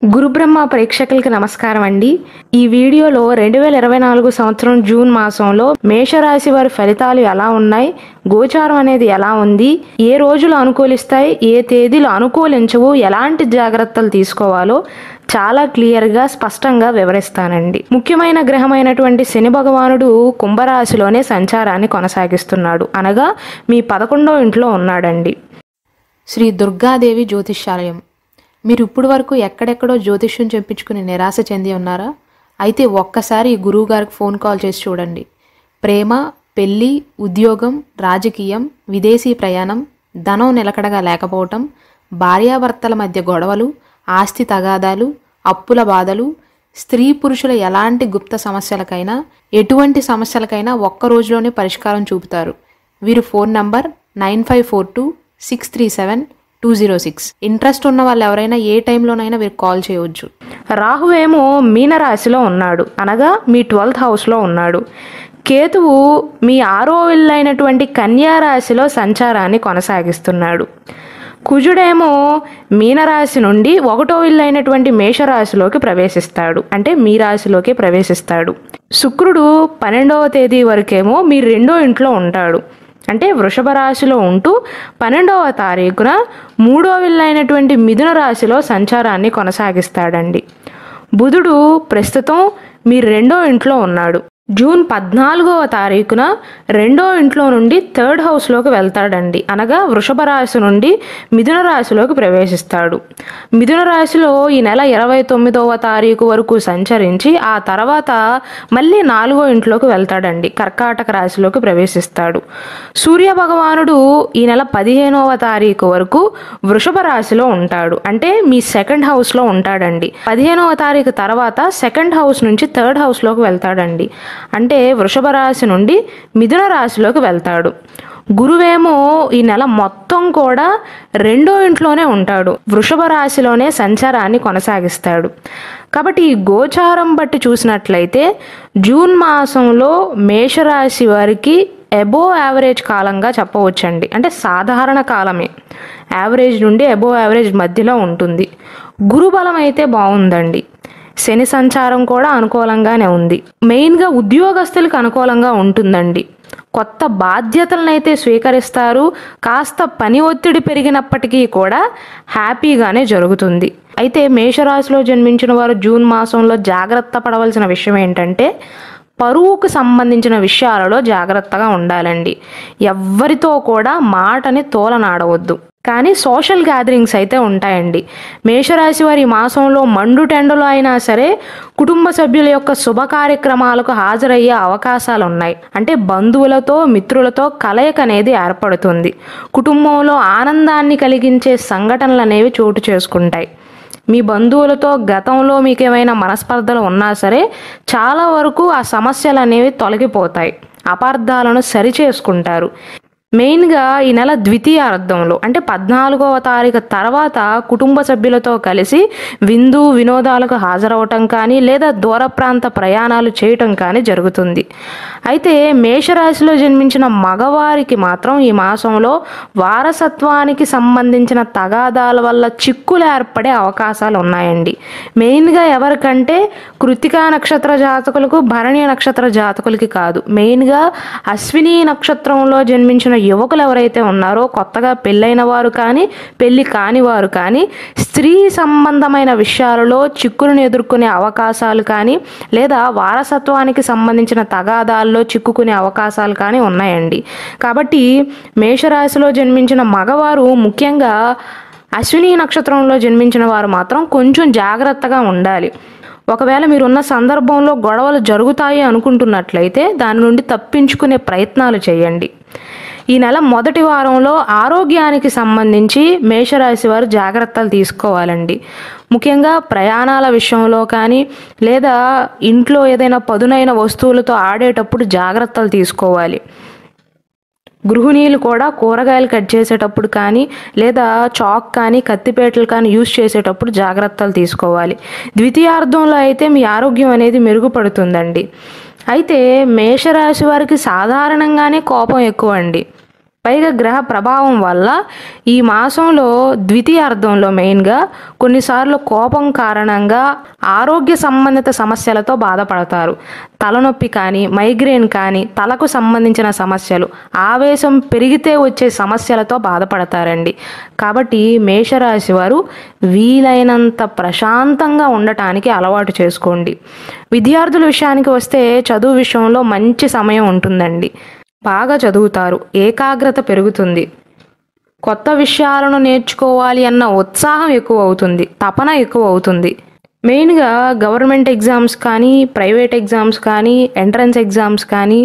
గురుబ్రహ్మ ప్రేక్షకులకి నమస్కారం అండి. ఈ వీడియోలో 2024 సంవత్సరం జూన్ మాసంలో మేషరాశి వారి ఫలితాలు ఎలా ఉన్నాయి, గోచారం అనేది ఎలా ఉంది, ఏ రోజులు అనుకూలిస్తాయి, ఏ తేదీలు అనుకూలించవు, ఎలాంటి జాగ్రత్తలు తీసుకోవాలో చాలా క్లియర్గా స్పష్టంగా వివరిస్తానండి. ముఖ్యమైన గ్రహమైనటువంటి శని భగవానుడు కుంభరాశిలోనే సంచారాన్ని కొనసాగిస్తున్నాడు, అనగా మీ 11వ ఇంట్లో ఉన్నాడండి. శ్రీ దుర్గాదేవి జ్యోతిష్యాలయం. మీరు ఇప్పుడు వరకు ఎక్కడెక్కడో జ్యోతిష్యం చెప్పించుకుని నిరాశ చెంది ఉన్నారా? అయితే ఒక్కసారి గురువు గారికి ఫోన్ కాల్ చేసి చూడండి. ప్రేమ, పెళ్ళి, ఉద్యోగం, రాజకీయం, విదేశీ ప్రయాణం, ధనం నిలకడగా లేకపోవటం, భార్యాభర్తల మధ్య గొడవలు, ఆస్తి తగాదాలు, అప్పుల బాధలు, స్త్రీ పురుషుల ఎలాంటి గుప్త సమస్యలకైనా, ఎటువంటి సమస్యలకైనా ఒక్క రోజులోనే పరిష్కారం చూపుతారు. వీరు ఫోన్ నంబర్ 9542637206. ఇంట్రెస్ట్ ఉన్న వాళ్ళు ఎవరైనా ఏ టైంలోనైనా వీరు కాల్ చేయవచ్చు. రాహువేమో మీనరాశిలో ఉన్నాడు, అనగా మీ 12th హౌస్లో ఉన్నాడు. కేతువు మీ 6వ ఇల్లు అయినటువంటి కన్యా రాశిలో సంచారాన్ని కొనసాగిస్తున్నాడు. కుజుడేమో మీనరాశి నుండి 1వ ఇల్లు అయినటువంటి మేషరాశిలోకి ప్రవేశిస్తాడు, అంటే మీ రాశిలోకి ప్రవేశిస్తాడు. శుక్రుడు 12వ తేదీ వరకేమో మీ 2వ ఇంట్లో ఉంటాడు, అంటే వృషభ రాశిలో ఉంటూ 12వ తారీఖున 3వ ఇల్లు అయినటువంటి మిథున రాశిలో సంచారాన్ని కొనసాగిస్తాడండి. బుధుడు ప్రస్తుతం మీ 2వ ఇంట్లో ఉన్నాడు. జూన్ 14వ తారీఖున 2వ ఇంట్లో నుండి 3rd హౌస్లోకి వెళ్తాడండి, అనగా వృషభ రాశి నుండి మిథున రాశిలోకి ప్రవేశిస్తాడు. మిథున రాశిలో ఈ నెల 29వ తారీఖు వరకు సంచరించి ఆ తర్వాత మళ్ళీ 4వ ఇంట్లోకి వెళ్తాడండి, కర్కాటక రాశిలోకి ప్రవేశిస్తాడు. సూర్య భగవానుడు ఈ నెల 15వ తారీఖు వరకు వృషభ రాశిలో ఉంటాడు, అంటే మీ 2nd హౌస్లో ఉంటాడండి. 15వ తారీఖు తర్వాత 2nd హౌస్ నుంచి 3rd హౌస్లోకి వెళ్తాడండి, అంటే వృషభ రాశి నుండి మిథున రాశిలోకి వెళ్తాడు. గురువేమో ఈ నెల మొత్తం కూడా 2వ ఇంట్లోనే ఉంటాడు, వృషభ రాశిలోనే సంచారాన్ని కొనసాగిస్తాడు. కాబట్టి ఈ గోచారం బట్టి చూసినట్లయితే జూన్ మాసంలో మేషరాశి వారికి అబోవ్ యావరేజ్ కాలంగా చెప్పవచ్చండి, అంటే సాధారణ కాలమే. యావరేజ్ నుండి అబోవ్ యావరేజ్ మధ్యలో ఉంటుంది. గురుబలం అయితే బాగుందండి. శని సంచారం కూడా అనుకూలంగానే ఉంది. మెయిన్గా ఉద్యోగస్తులకు అనుకూలంగా ఉంటుందండి. కొత్త బాధ్యతలను అయితే స్వీకరిస్తారు. కాస్త పని ఒత్తిడి పెరిగినప్పటికీ కూడా హ్యాపీగానే జరుగుతుంది. అయితే మేషరాశిలో జన్మించిన వారు జూన్ మాసంలో జాగ్రత్త పడవలసిన విషయం ఏంటంటే పరువుకు సంబంధించిన విషయాలలో జాగ్రత్తగా ఉండాలండి. ఎవ్వరితో కూడా మాటని తోలనాడవద్దు. కానీ సోషల్ గ్యాదరింగ్స్ అయితే ఉంటాయండి. మేషరాశి వారి మాసంలో మండుటెండలో అయినా సరే కుటుంబ సభ్యుల యొక్క శుభ కార్యక్రమాలకు హాజరయ్యే అవకాశాలు ఉన్నాయి. అంటే బంధువులతో, మిత్రులతో కలయిక అనేది ఏర్పడుతుంది. కుటుంబంలో ఆనందాన్ని కలిగించే సంఘటనలు అనేవి చోటు చేసుకుంటాయి. మీ బంధువులతో గతంలో మీకు ఏమైనా మనస్పర్ధలు ఉన్నా సరే చాలా వరకు ఆ సమస్యలు అనేవి తొలగిపోతాయి. అపార్థాలను సరిచేసుకుంటారు. మెయిన్గా ఈ నెల ద్వితీయార్థంలో, అంటే 14వ తారీఖు తర్వాత కుటుంబ సభ్యులతో కలిసి విందు వినోదాలకు హాజరవటం కానీ లేదా దూర ప్రాంత ప్రయాణాలు చేయటం కానీ జరుగుతుంది. అయితే మేషరాశిలో జన్మించిన మగవారికి మాత్రం ఈ మాసంలో వారసత్వానికి సంబంధించిన తగాదాల వల్ల చిక్కులు ఏర్పడే అవకాశాలు ఉన్నాయండి. మెయిన్గా ఎవరికంటే కృత్తికా నక్షత్ర జాతకులకు, భరణి నక్షత్ర జాతకులకి కాదు. మెయిన్గా అశ్విని నక్షత్రంలో జన్మించిన యువకులు ఎవరైతే ఉన్నారో, కొత్తగా పెళ్ళైన వారు కానీ పెళ్ళి కాని వారు కానీ స్త్రీ సంబంధమైన విషయాలలో చిక్కులను ఎదుర్కొనే అవకాశాలు కానీ లేదా వారసత్వానికి సంబంధించిన తగాదాల్లో చిక్కుకునే అవకాశాలు కానీ ఉన్నాయండి. కాబట్టి మేషరాశిలో జన్మించిన మగవారు, ముఖ్యంగా అశ్విని నక్షత్రంలో జన్మించిన వారు మాత్రం కొంచెం జాగ్రత్తగా ఉండాలి. ఒకవేళ మీరున్న సందర్భంలో గొడవలు జరుగుతాయి అనుకుంటున్నట్లయితే దాని నుండి తప్పించుకునే ప్రయత్నాలు చేయండి. ఈ నెల మొదటి వారంలో ఆరోగ్యానికి సంబంధించి మేషరాశి వారు జాగ్రత్తలు తీసుకోవాలండి. ముఖ్యంగా ప్రయాణాల విషయంలో కానీ లేదా ఇంట్లో ఏదైనా పదునైన వస్తువులతో ఆడేటప్పుడు జాగ్రత్తలు తీసుకోవాలి. గృహిణీలు కూడా కూరగాయలు కట్ చేసేటప్పుడు కానీ లేదా చాక్ కానీ కత్తిపేటలు కానీ యూజ్ చేసేటప్పుడు జాగ్రత్తలు తీసుకోవాలి. ద్వితీయార్థంలో అయితే మీ ఆరోగ్యం అనేది మెరుగుపడుతుందండి. అయితే మేషరాశి వారికి సాధారణంగానే కోపం ఎక్కువ అండి. పైగా గ్రహ ప్రభావం వల్ల ఈ మాసంలో ద్వితీయార్థంలో మెయిన్గా కొన్నిసార్లు కోపం కారణంగా ఆరోగ్య సంబంధిత సమస్యలతో బాధపడతారు. తలనొప్పి కానీ, మైగ్రేన్ కానీ, తలకు సంబంధించిన సమస్యలు, ఆవేశం పెరిగితే వచ్చే సమస్యలతో బాధపడతారండి. కాబట్టి మేషరాశి వారు వీలైనంత ప్రశాంతంగా ఉండటానికి అలవాటు చేసుకోండి. విద్యార్థుల విషయానికి వస్తే చదువు విషయంలో మంచి సమయం ఉంటుందండి. బాగా చదువుతారు, ఏకాగ్రత పెరుగుతుంది, కొత్త విషయాలను నేర్చుకోవాలి అన్న ఉత్సాహం ఎక్కువ అవుతుంది, తపన ఎక్కువ అవుతుంది. మెయిన్గా గవర్నమెంట్ ఎగ్జామ్స్ కానీ, ప్రైవేట్ ఎగ్జామ్స్ కానీ, ఎంట్రన్స్ ఎగ్జామ్స్ కానీ,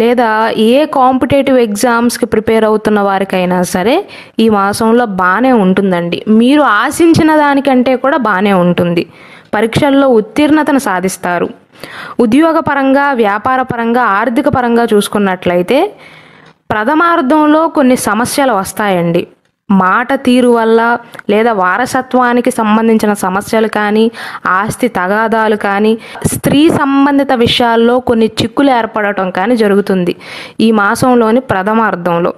లేదా ఏ కాంపిటేటివ్ ఎగ్జామ్స్కి ప్రిపేర్ అవుతున్న వారికైనా సరే ఈ మాసంలో బాగానే ఉంటుందండి. మీరు ఆశించిన దానికంటే కూడా బాగానే ఉంటుంది. పరీక్షల్లో ఉత్తీర్ణతను సాధిస్తారు. ఉద్యోగపరంగా, వ్యాపారపరంగా, ఆర్థిక పరంగా చూసుకున్నట్లయితే ప్రథమార్థంలో కొన్ని సమస్యలు వస్తాయండి. మాట తీరు వల్ల, లేదా వారసత్వానికి సంబంధించిన సమస్యలు కానీ, ఆస్తి తగాదాలు కానీ, స్త్రీ సంబంధిత విషయాల్లో కొన్ని చిక్కులు ఏర్పడటం కానీ జరుగుతుంది ఈ మాసంలోని ప్రథమార్థంలో.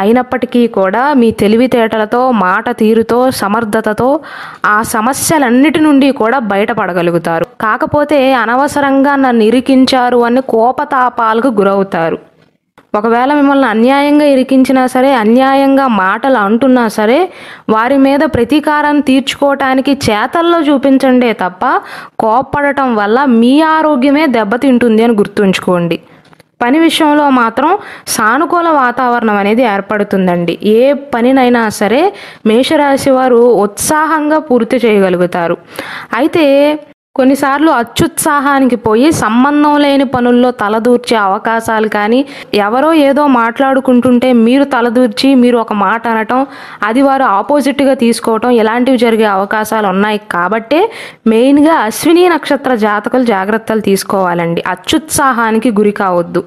అయినప్పటికీ కూడా మీ తెలివితేటలతో, మాట తీరుతో, సమర్థతతో ఆ సమస్యలన్నిటి నుండి కూడా బయటపడగలుగుతారు. కాకపోతే అనవసరంగా నన్ను ఇరికించారు అని కోపతాపాలకు గురవుతారు. ఒకవేళ మిమ్మల్ని అన్యాయంగా ఇరికించినా సరే, అన్యాయంగా మాటలు అంటున్నా సరే, వారి మీద ప్రతీకారం తీర్చుకోవటానికి చేతల్లో చూపించండే తప్ప కోప్పడటం వల్ల మీ ఆరోగ్యమే దెబ్బతింటుంది అని గుర్తుంచుకోండి. పని విషయంలో మాత్రం సానుకూల వాతావరణం అనేది ఏర్పడుతుందండి. ఏ పనినైనా సరే మేషరాశి వారు ఉత్సాహంగా పూర్తి చేయగలుగుతారు. అయితే కొన్నిసార్లు అత్యుత్సాహానికి పోయి సంబంధం లేని పనుల్లో తలదూర్చే అవకాశాలు కానీ, ఎవరో ఏదో మాట్లాడుకుంటుంటే మీరు తలదూర్చి మీరు ఒక మాట అనటం, అది వారు ఆపోజిట్గా తీసుకోవటం, ఇలాంటివి జరిగే అవకాశాలు ఉన్నాయి. కాబట్టే మెయిన్గా అశ్విని నక్షత్ర జాతకులు జాగ్రత్తలు తీసుకోవాలండి. అత్యుత్సాహానికి గురి కావద్దు.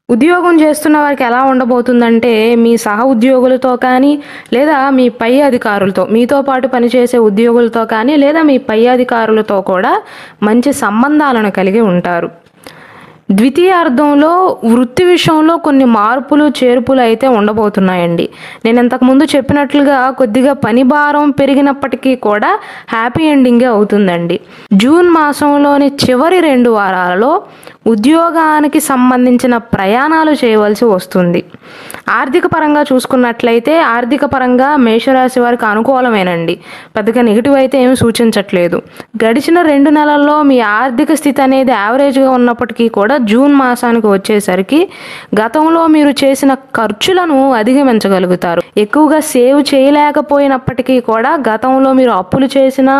ఉద్యోగం చేస్తున్న వారికి ఎలా ఉండబోతుందంటే, మీ సహ ఉద్యోగులతో కానీ, లేదా మీ పై అధికారులతో, మీతో పాటు పనిచేసే ఉద్యోగులతో కానీ, లేదా మీ పై అధికారులతో కూడా మంచి సంబంధాలను కలిగి ఉంటారు. ద్వితీయార్థంలో వృత్తి విషయంలో కొన్ని మార్పులు చేర్పులు అయితే ఉండబోతున్నాయండి. నేను ఇంతకుముందు చెప్పినట్లుగా కొద్దిగా పని భారం పెరిగినప్పటికీ కూడా హ్యాపీ ఎండింగే అవుతుందండి. జూన్ మాసంలోని చివరి 2 వారాలలో ఉద్యోగానికి సంబంధించిన ప్రయాణాలు చేయవలసి వస్తుంది. ఆర్థిక పరంగా చూసుకున్నట్లయితే ఆర్థిక పరంగా మేషరాశి వారికి అనుకూలమేనండి. పెద్దగా నెగిటివ్ అయితే ఏమి సూచించట్లేదు. గడిచిన 2 నెలల్లో మీ ఆర్థిక స్థితి అనేది యావరేజ్గా ఉన్నప్పటికీ కూడా జూన్ మాసానికి వచ్చేసరికి గతంలో మీరు చేసిన ఖర్చులను అధిగమించగలుగుతారు. ఎక్కువగా సేవ్ చేయలేకపోయినప్పటికీ కూడా గతంలో మీరు అప్పులు చేసినా,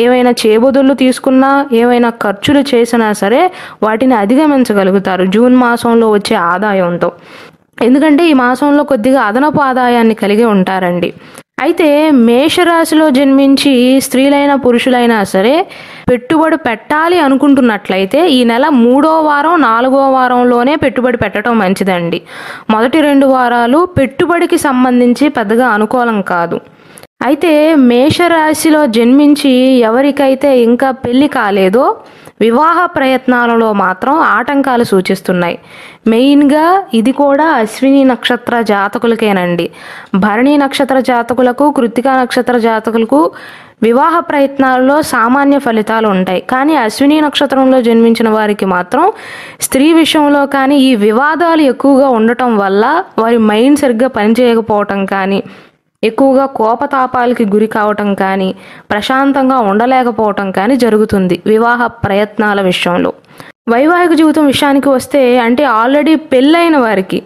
ఏవైనా చేబదులు తీసుకున్నా, ఏవైనా ఖర్చులు చేసినా సరే వాటిని అధిగమించగలుగుతారు జూన్ మాసంలో వచ్చే ఆదాయంతో. ఎందుకంటే ఈ మాసంలో కొద్దిగా అదనపు ఆదాయాన్ని కలిగి ఉంటారండి. అయితే మేషరాశిలో జన్మించి స్త్రీలైనా పురుషులైనా సరే పెట్టుబడి పెట్టాలి అనుకుంటున్నట్లయితే ఈ నెల 3వ వారం 4వ వారంలోనే పెట్టుబడి పెట్టడం మంచిదండి. మొదటి 2 వారాలు పెట్టుబడికి సంబంధించి పెద్దగా అనుకూలం కాదు. అయితే మేషరాశిలో జన్మించి ఎవరికైతే ఇంకా పెళ్లి కాలేదో వివాహ ప్రయత్నాలలో మాత్రం ఆటంకాలు సూచిస్తున్నాయి. మెయిన్గా ఇది కూడా అశ్విని నక్షత్ర జాతకులకేనండి. భరణి నక్షత్ర జాతకులకు, కృత్తికా నక్షత్ర జాతకులకు వివాహ ప్రయత్నాల్లో సామాన్య ఫలితాలు ఉంటాయి. కానీ అశ్విని నక్షత్రంలో జన్మించిన వారికి మాత్రం స్త్రీ విషయంలో కానీ ఈ వివాదాలు ఎక్కువగా ఉండటం వల్ల వారి మైండ్ సరిగ్గా పనిచేయకపోవటం కానీ, ఎక్కువగా కోపతాపాలకి గురి కావటం కానీ, ప్రశాంతంగా ఉండలేకపోవటం కానీ జరుగుతుంది వివాహ ప్రయత్నాల విషయంలో. వైవాహిక జీవితం విషయానికి వస్తే, అంటే ఆల్రెడీ పెళ్ళైన వారికి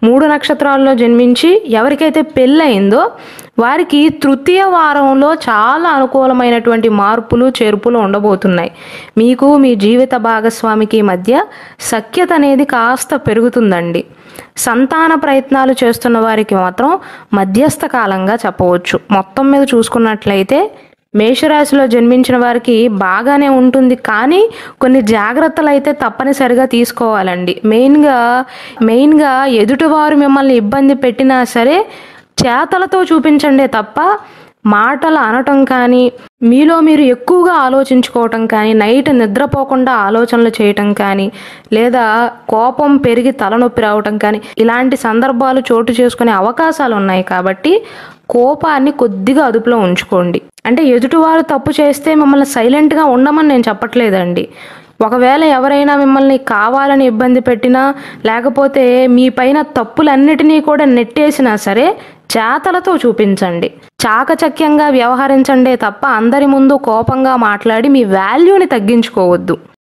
3 నక్షత్రాల్లో జన్మించి ఎవరికైతే పెళ్ళయిందో వారికి తృతీయ వారంలో చాలా అనుకూలమైనటువంటి మార్పులు చేర్పులు ఉండబోతున్నాయి. మీకు మీ జీవిత భాగస్వామికి మధ్య సఖ్యత అనేది కాస్త పెరుగుతుందండి. సంతాన ప్రయత్నాలు చేస్తున్న వారికి మాత్రం మధ్యస్థ కాలంగా చెప్పవచ్చు. మొత్తం మీద చూసుకున్నట్లయితే మేషరాశిలో జన్మించిన వారికి బాగానే ఉంటుంది. కానీ కొన్ని జాగ్రత్తలు అయితే తప్పనిసరిగా తీసుకోవాలండి. మెయిన్గా ఎదుటివారు మిమ్మల్ని ఇబ్బంది పెట్టినా సరే చేతలతో చూపించండి తప్ప మాటలు అనటం కానీ, మీలో మీరు ఎక్కువగా ఆలోచించుకోవటం కానీ, నైట్ నిద్రపోకుండా ఆలోచనలు చేయటం కానీ, లేదా కోపం పెరిగి తలనొప్పి రావటం కానీ, ఇలాంటి సందర్భాలు చోటు చేసుకునే అవకాశాలు ఉన్నాయి. కాబట్టి కోపాన్ని కొద్దిగా అదుపులో ఉంచుకోండి. అంటే ఎదుటివారు తప్పు చేస్తే మిమ్మల్ని సైలెంట్గా ఉండమని నేను చెప్పట్లేదండి. ఒకవేళ ఎవరైనా మిమ్మల్ని కావాలని ఇబ్బంది పెట్టినా, లేకపోతే మీ పైన తప్పులన్నిటినీ కూడా నెట్టేసినా సరే చేతలతో చూపించండి. చాకచక్యంగా వ్యవహరించండే తప్ప అందరి ముందు కోపంగా మాట్లాడి మీ వాల్యూని తగ్గించుకోవద్దు.